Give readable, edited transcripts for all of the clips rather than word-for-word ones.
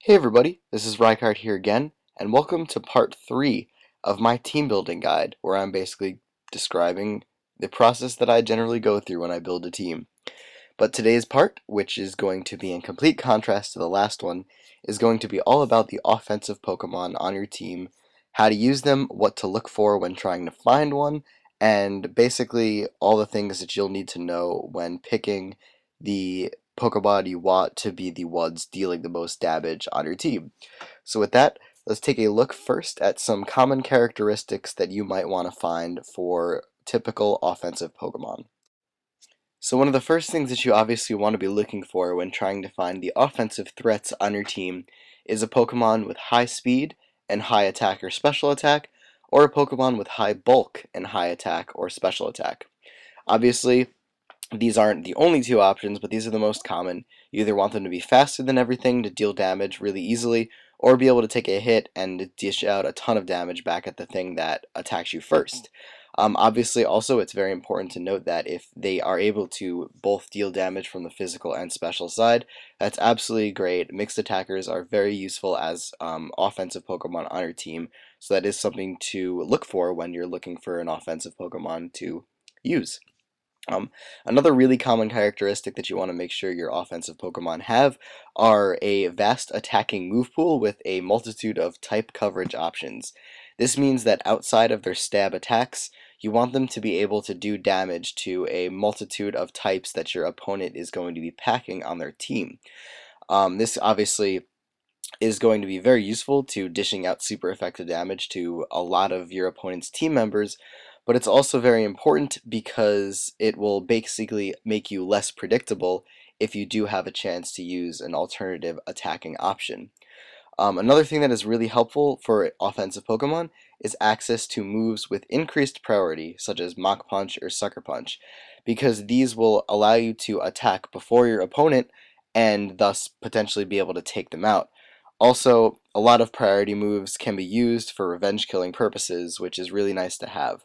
Hey everybody, this is Rykard here again, and welcome to part 3 of my team building guide, where I'm basically describing the process that I generally go through when I build a team. But today's part, which is going to be in complete contrast to the last one, is going to be all about the offensive Pokemon on your team, how to use them, what to look for when trying to find one, and basically all the things that you'll need to know when picking the Pokemon you want to be the ones dealing the most damage on your team. So with that, let's take a look first at some common characteristics that you might want to find for typical offensive Pokemon. So one of the first things that you obviously want to be looking for when trying to find the offensive threats on your team is a Pokemon with high speed and high attack or special attack, or a Pokemon with high bulk and high attack or special attack. Obviously, these aren't the only two options, but these are the most common. You either want them to be faster than everything to deal damage really easily, or be able to take a hit and dish out a ton of damage back at the thing that attacks you first. Obviously, also, it's very important to note that if they are able to both deal damage from the physical and special side, that's absolutely great. Mixed attackers are very useful as offensive Pokemon on your team, so that is something to look for when you're looking for an offensive Pokemon to use. Um, Another really common characteristic that you want to make sure your offensive Pokemon have are a vast attacking move pool with a multitude of type coverage options. This means that outside of their stab attacks, you want them to be able to do damage to a multitude of types that your opponent is going to be packing on their team. This obviously is going to be very useful to dishing out super effective damage to a lot of your opponent's team members, but it's also very important because it will basically make you less predictable if you do have a chance to use an alternative attacking option. Another thing that is really helpful for offensive Pokemon is access to moves with increased priority, such as Mach Punch or Sucker Punch, because these will allow you to attack before your opponent and thus potentially be able to take them out. Also, a lot of priority moves can be used for revenge killing purposes, which is really nice to have.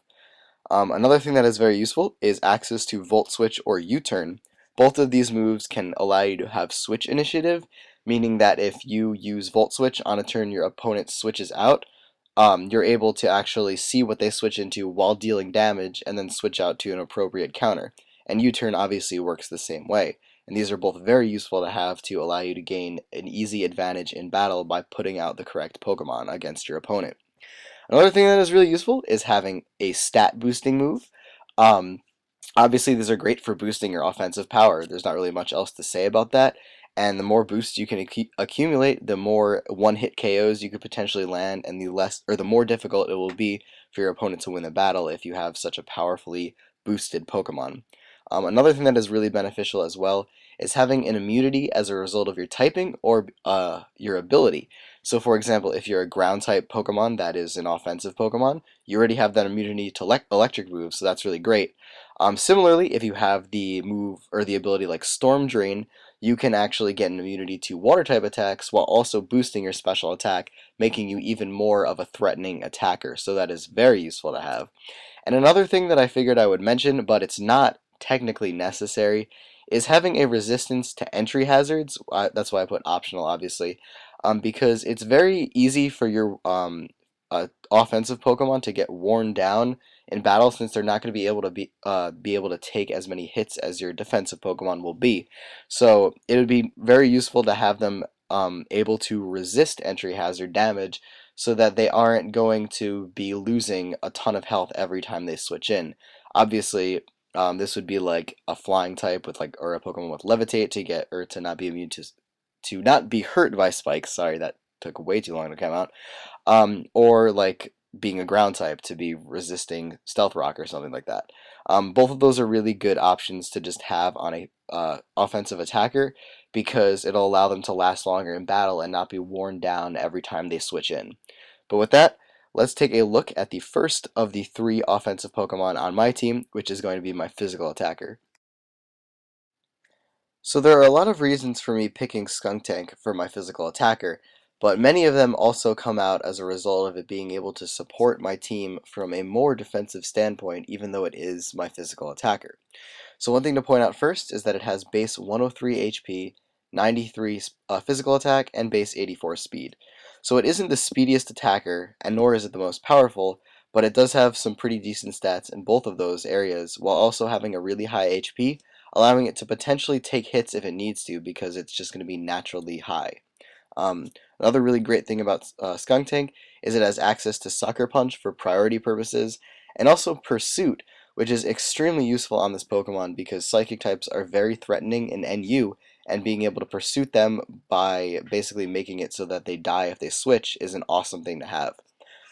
Another thing that is very useful is access to Volt Switch or U-Turn. Both of these moves can allow you to have switch initiative, meaning that if you use Volt Switch on a turn your opponent switches out, you're able to actually see what they switch into while dealing damage and then switch out to an appropriate counter. And U-Turn obviously works the same way. And these are both very useful to have to allow you to gain an easy advantage in battle by putting out the correct Pokemon against your opponent. Another thing that is really useful is having a stat boosting move. Um, Obviously, these are great for boosting your offensive power. There's not really much else to say about that. And the more boosts you can accumulate, the more one-hit KOs you could potentially land, and the more difficult it will be for your opponent to win the battle if you have such a powerfully boosted Pokemon. Another thing that is really beneficial as well is having an immunity as a result of your typing or your ability. So, for example, if you're a ground type Pokemon that is an offensive Pokemon, you already have that immunity to electric moves, so that's really great. Similarly, if you have the move or the ability like Storm Drain, you can actually get an immunity to water type attacks while also boosting your special attack, making you even more of a threatening attacker. So that is very useful to have. And another thing that I figured I would mention, but it's not technically necessary, is having a resistance to entry hazards. That's why I put optional, obviously, because it's very easy for your offensive Pokemon to get worn down in battle, since they're not going to be able to take as many hits as your defensive Pokemon will be. So it would be very useful to have them able to resist entry hazard damage, so that they aren't going to be losing a ton of health every time they switch in. Obviously, this would be like a flying type with or a Pokemon with levitate to get or to not be immune to not be hurt by spikes. Sorry, that took way too long to come out. Or like being a ground type to be resisting Stealth Rock or something like that. Both of those are really good options to just have on a offensive attacker, because it'll allow them to last longer in battle and not be worn down every time they switch in. But with that, let's take a look at the first of the 3 offensive Pokemon on my team, which is going to be my physical attacker. So there are a lot of reasons for me picking Skunk Tank for my physical attacker, but many of them also come out as a result of it being able to support my team from a more defensive standpoint, even though it is my physical attacker. So one thing to point out first is that it has base 103 HP, 93 physical attack, and base 84 speed. So it isn't the speediest attacker, and nor is it the most powerful, but it does have some pretty decent stats in both of those areas, while also having a really high HP, allowing it to potentially take hits if it needs to, because it's just going to be naturally high. Um, Another really great thing about Skunk Tank is it has access to Sucker Punch for priority purposes, and also Pursuit, which is extremely useful on this Pokemon because Psychic types are very threatening in NU, and being able to pursuit them by basically making it so that they die if they switch is an awesome thing to have.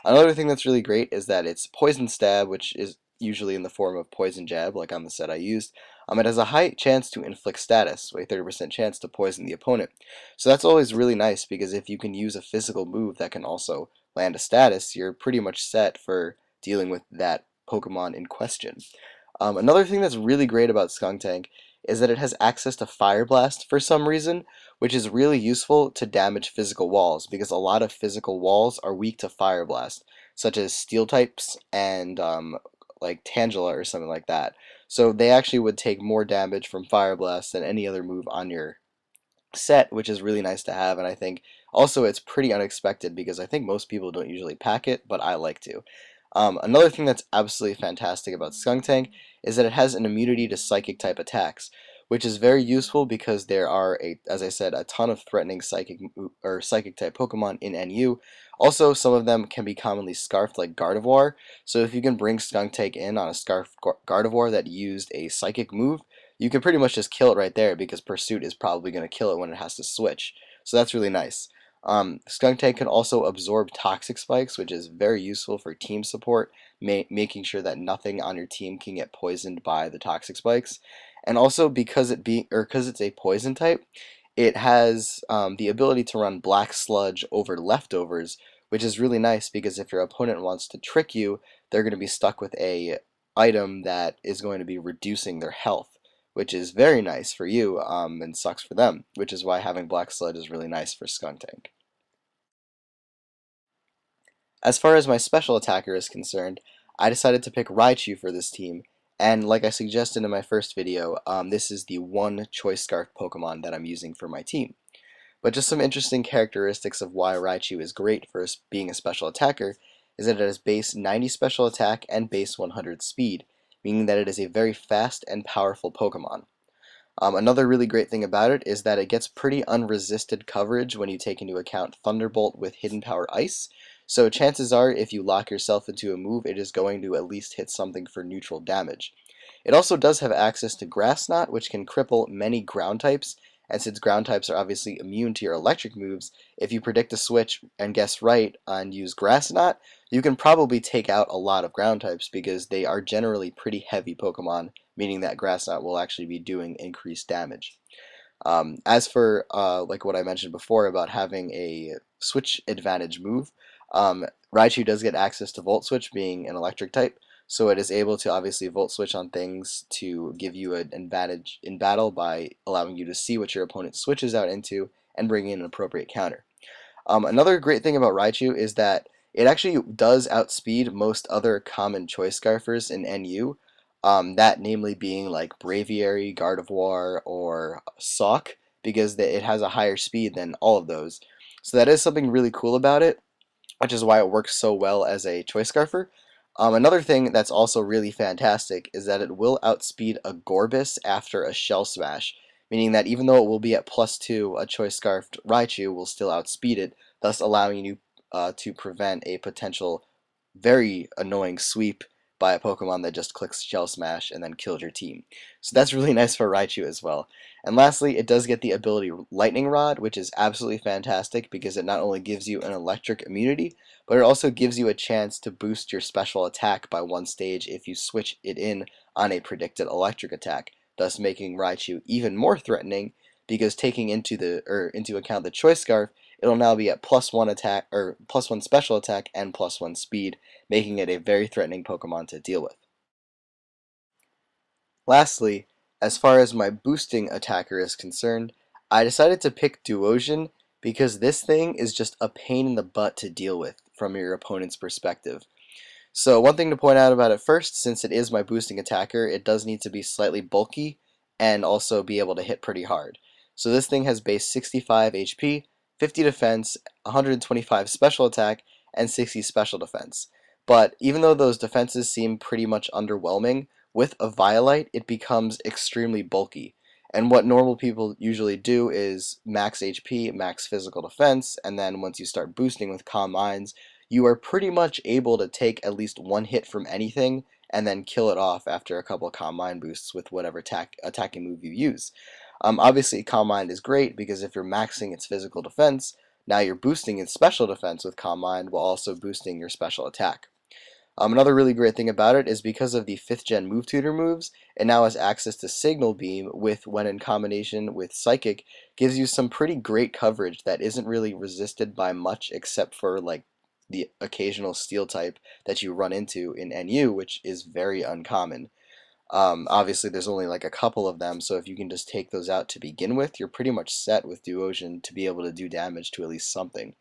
Another thing that's really great is that it's Poison Stab, which is usually in the form of Poison Jab, like on the set I used. It has a high chance to inflict status, with a 30% chance to poison the opponent. So that's always really nice because if you can use a physical move that can also land a status, you're pretty much set for dealing with that Pokemon in question. Another thing that's really great about Skunk Tank is that it has access to Fire Blast for some reason, which is really useful to damage physical walls because a lot of physical walls are weak to Fire Blast, such as Steel types and like Tangela or something like that. So they actually would take more damage from Fire Blast than any other move on your set, which is really nice to have, and I think also it's pretty unexpected because I think most people don't usually pack it, but I like to. Another thing that's absolutely fantastic about Skunk Tank is that it has an immunity to psychic type attacks, which is very useful because there are as I said, a ton of threatening psychic type Pokemon in NU. Also, some of them can be commonly scarfed like Gardevoir, so if you can bring Skunk Tank in on a scarfed Gardevoir that used a psychic move, you can pretty much just kill it right there because Pursuit is probably going to kill it when it has to switch. So that's really nice. Skunk Tank can also absorb toxic spikes, which is very useful for team support, making sure that nothing on your team can get poisoned by the toxic spikes. And also because because it's a poison type, it has the ability to run Black Sludge over leftovers, which is really nice because if your opponent wants to trick you, they're going to be stuck with a item that is going to be reducing their health, which is very nice for you and sucks for them, which is why having Black Sludge is really nice for Skunk Tank. As far as my special attacker is concerned, I decided to pick Raichu for this team, and like I suggested in my first video, this is the one Choice Scarf Pokemon that I'm using for my team. But just some interesting characteristics of why Raichu is great for being a special attacker is that it has base 90 special attack and base 100 speed, meaning that it is a very fast and powerful Pokemon. Another really great thing about it is that it gets pretty unresisted coverage when you take into account Thunderbolt with Hidden Power Ice, so chances are if you lock yourself into a move, it is going to at least hit something for neutral damage. It also does have access to Grass Knot, which can cripple many ground types, and since ground types are obviously immune to your electric moves, if you predict a switch and guess right and use Grass Knot, you can probably take out a lot of ground types because they are generally pretty heavy Pokemon, meaning that Grass Knot will actually be doing increased damage. As for like what I mentioned before about having a switch advantage move, Raichu does get access to Volt Switch being an electric type, so it is able to obviously Volt Switch on things to give you an advantage in battle by allowing you to see what your opponent switches out into and bring in an appropriate counter. Another great thing about Raichu is that it actually does outspeed most other common choice scarfers in NU, that namely being like Braviary, Gardevoir, or Sawk, because it has a higher speed than all of those. So that is something really cool about it, which is why it works so well as a choice scarfer. Another thing that's also really fantastic is that it will outspeed a Gorbis after a Shell Smash, meaning that even though it will be at +2, a choice scarfed Raichu will still outspeed it, thus allowing you to prevent a potential very annoying sweep by a Pokemon that just clicks Shell Smash and then killed your team. So that's really nice for Raichu as well. And lastly, it does get the ability Lightning Rod, which is absolutely fantastic because it not only gives you an electric immunity, but it also gives you a chance to boost your special attack by one stage if you switch it in on a predicted electric attack, thus making Raichu even more threatening because taking into account the Choice Scarf, it'll now be at +1 attack or +1 special attack and +1 speed, making it a very threatening Pokemon to deal with. Lastly, as far as my boosting attacker is concerned, I decided to pick Duosion because this thing is just a pain in the butt to deal with from your opponent's perspective. So one thing to point out about it first, since it is my boosting attacker, it does need to be slightly bulky and also be able to hit pretty hard. So this thing has base 65 HP, 50 defense, 125 special attack, and 60 special defense. But even though those defenses seem pretty much underwhelming, with a Violite it becomes extremely bulky. And what normal people usually do is max HP, max physical defense, and then once you start boosting with Calm Minds, you are pretty much able to take at least one hit from anything and then kill it off after a couple Calm Mind boosts with whatever attacking move you use. Obviously, Calm Mind is great because if you're maxing its physical defense, now you're boosting its special defense with Calm Mind while also boosting your special attack. Another really great thing about it is because of the 5th gen move tutor moves, it now has access to Signal Beam with, when in combination with Psychic, gives you some pretty great coverage that isn't really resisted by much except for like the occasional steel type that you run into in NU, which is very uncommon. Obviously, there's only like a couple of them, so if you can just take those out to begin with, you're pretty much set with Duosion to be able to do damage to at least something.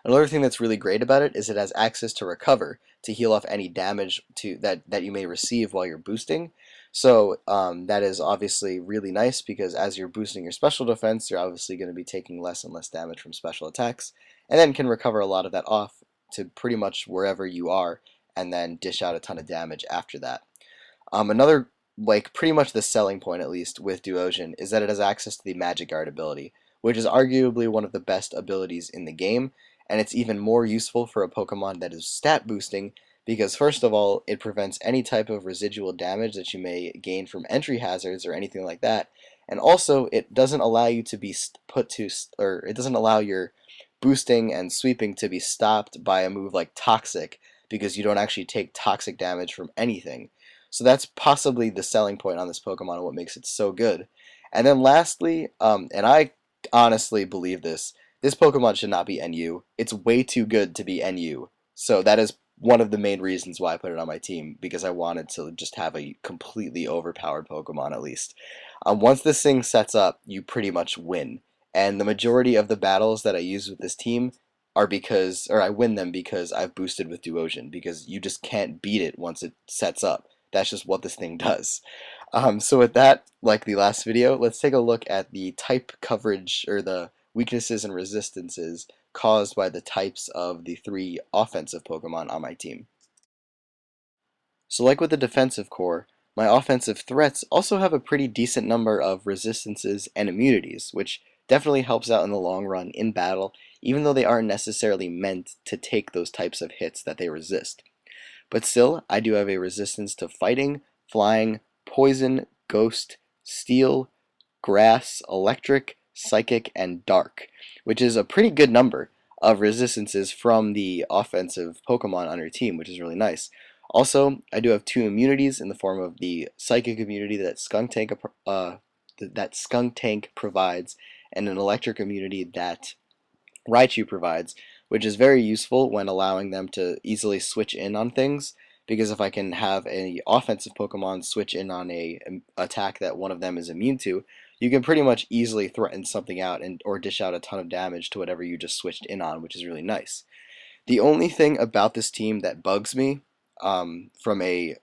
Another thing that's really great about it is it has access to recover to heal off any damage that you may receive while you're boosting. So that is obviously really nice because as you're boosting your special defense, you're obviously going to be taking less and less damage from special attacks, and then can recover a lot of that off to pretty much wherever you are, and then dish out a ton of damage after that. Another, like pretty much the selling point at least with Duosion is that it has access to the Magic Guard ability, which is arguably one of the best abilities in the game, and it's even more useful for a Pokemon that is stat boosting because first of all, it prevents any type of residual damage that you may gain from entry hazards or anything like that, and also it doesn't allow you to be or it doesn't allow your boosting and sweeping to be stopped by a move like Toxic because you don't actually take toxic damage from anything. So that's possibly the selling point on this Pokemon and what makes it so good. And then lastly, and I honestly believe this Pokemon should not be NU. It's way too good to be NU. So that is one of the main reasons why I put it on my team, because I wanted to just have a completely overpowered Pokemon at least. Once this thing sets up, you pretty much win. And the majority of the battles that I use with this team are because, or I win them because I've boosted with Duosion, because you just can't beat it once it sets up. That's just what this thing does. So with that, like the last video, let's take a look at the type coverage, or the weaknesses and resistances caused by the types of the 3 offensive Pokemon on my team. So like with the defensive core, my offensive threats also have a pretty decent number of resistances and immunities, which definitely helps out in the long run in battle, even though they aren't necessarily meant to take those types of hits that they resist. But still, I do have a resistance to fighting, flying, poison, ghost, steel, grass, electric, psychic, and dark, which is a pretty good number of resistances from the offensive Pokemon on your team, which is really nice. Also, I do have 2 immunities in the form of the psychic immunity that Skunk Tank provides, and an electric immunity that Raichu provides, which is very useful when allowing them to easily switch in on things, because if I can have an offensive Pokemon switch in on a attack that one of them is immune to, you can pretty much easily threaten something out and or dish out a ton of damage to whatever you just switched in on, which is really nice. The only thing about this team that bugs me from a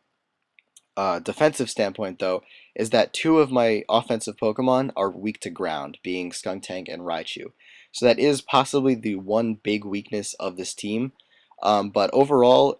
defensive standpoint, though, is that 2 of my offensive Pokemon are weak to ground, being Skunk Tank and Raichu. So that is possibly the one big weakness of this team. But overall,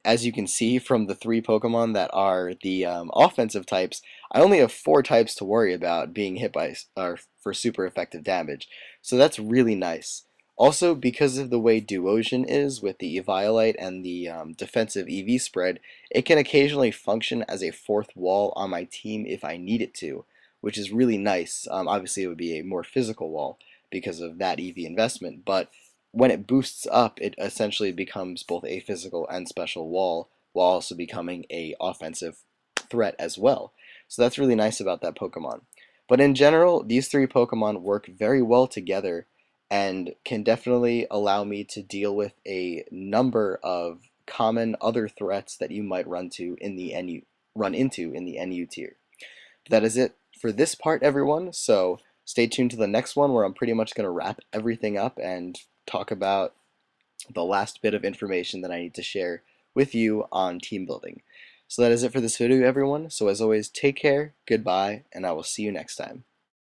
as you can see from the 3 Pokemon that are the offensive types, I only have 4 types to worry about being hit by for super effective damage. So that's really nice. Also, because of the way Duosion is with the Eviolite and the defensive EV spread, it can occasionally function as a 4th wall on my team if I need it to, which is really nice. Obviously, it would be a more physical wall because of that EV investment, but when it boosts up, it essentially becomes both a physical and special wall, while also becoming a offensive threat as well. So that's really nice about that Pokemon. But in general, these 3 Pokemon work very well together and can definitely allow me to deal with a number of common other threats that you might run into in the NU tier. But that is it for this part, everyone. So stay tuned to the next one, where I'm pretty much going to wrap everything up and talk about the last bit of information that I need to share with you on team building. So that is it for this video, everyone. So as always, take care, goodbye, and I will see you next time.